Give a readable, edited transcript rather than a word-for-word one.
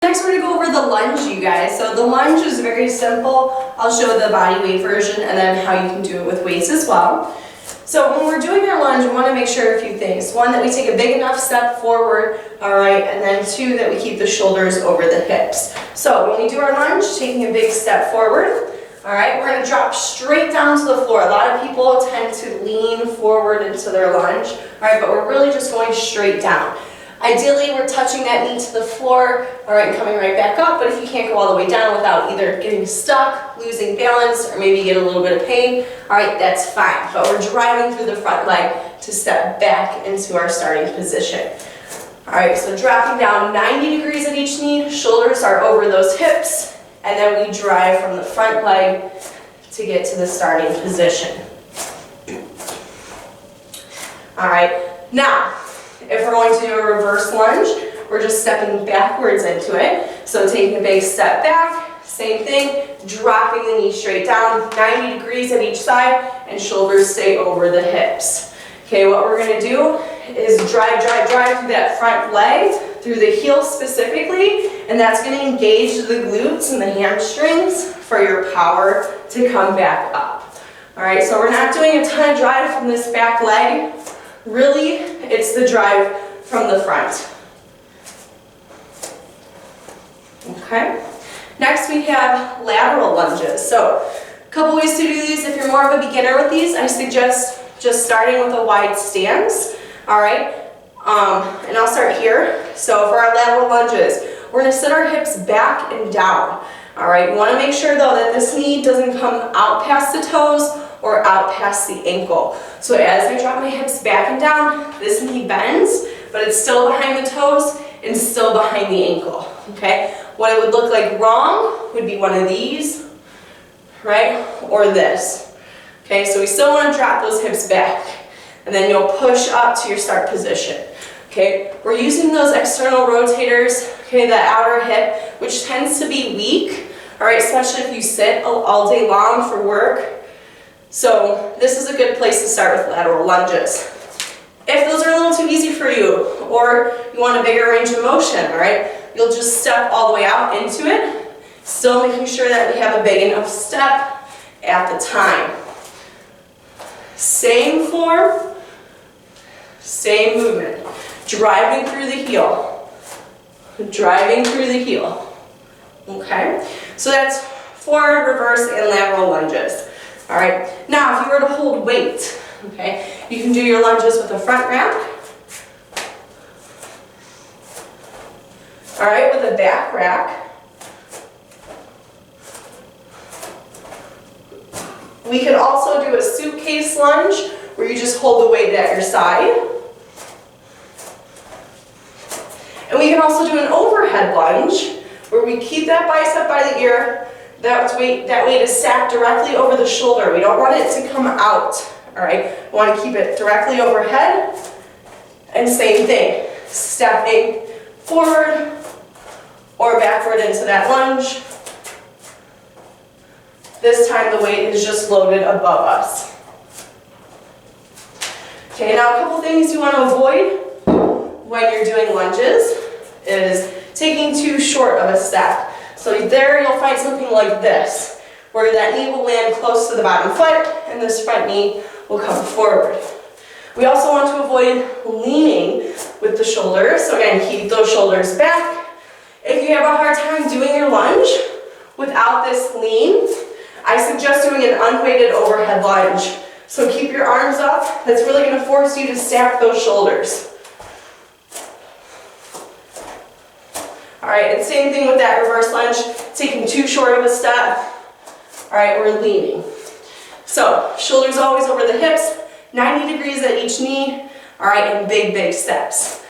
Next, we're going to go over the lunge, you guys. So the lunge is very simple. I'll show the body weight version and then how you can do it with weights as well. So when we're doing our lunge, we want to make sure a few things. One, that we take a big enough step forward, all right, and then two, that we keep the shoulders over the hips. So when we do our lunge, taking a big step forward, all right, we're going to drop straight down to the floor. A lot of people tend to lean forward into their lunge, all right, but we're really just going straight down. Ideally, we're touching that knee to the floor, all right, and coming right back up, but if you can't go all the way down without either getting stuck, losing balance, or maybe get a little bit of pain, all right, that's fine. But we're driving through the front leg to step back into our starting position. All right, so dropping down 90 degrees at each knee, shoulders are over those hips, and then we drive from the front leg to get to the starting position. All right, now, if we're going to do a reverse lunge, we're just stepping backwards into it. So taking a big step back, same thing, dropping the knee straight down, 90 degrees at each side, and shoulders stay over the hips. Okay, what we're going to do is drive through that front leg, through the heel specifically, and that's going to engage the glutes and the hamstrings for your power to come back up. All right, so we're not doing a ton of drive from this back leg. Really, it's the drive from the front. Okay. Next we have lateral lunges. So a couple ways to do these. If you're more of a beginner with these, I suggest just starting with a wide stance. All right. And I'll start here. So for our lateral lunges, we're going to sit our hips back and down. All right. You want to make sure though that this knee doesn't come out past the toes or out past the ankle. So as I drop my hips back and down, this knee bends, but it's still behind the toes and still behind the ankle, okay? What it would look like wrong would be one of these, right, or this, okay? So we still want to drop those hips back, and then you'll push up to your start position, okay? We're using those external rotators, okay, the outer hip, which tends to be weak, all right, especially if you sit all day long for work. So this is a good place to start with lateral lunges. If those are a little too easy for you, or you want a bigger range of motion, all right, you'll just step all the way out into it, still making sure that we have a big enough step at the time. Same form, same movement. Driving through the heel. Driving through the heel. Okay, so that's forward, reverse, and lateral lunges. All right, now if you were to hold weight, okay, you can do your lunges with a front rack, all right, with a back rack. We could also do a suitcase lunge where you just hold the weight at your side. And we can also do an overhead lunge where we keep that bicep by the ear. That weight is stacked directly over the shoulder. We don't want it to come out, all right? We want to keep it directly overhead. And same thing, stepping forward or backward into that lunge. This time the weight is just loaded above us. Okay, now a couple things you want to avoid when you're doing lunges is taking too short of a step. So there you'll find something like this, where that knee will land close to the bottom foot and this front knee will come forward. We also want to avoid leaning with the shoulders. So again, keep those shoulders back. If you have a hard time doing your lunge without this lean, I suggest doing an unweighted overhead lunge. So keep your arms up. That's really going to force you to stack those shoulders. All right, and same thing with that reverse lunge, taking too short of a step. All right, we're leaning. So shoulders always over the hips, 90 degrees at each knee, all right, and big, big steps.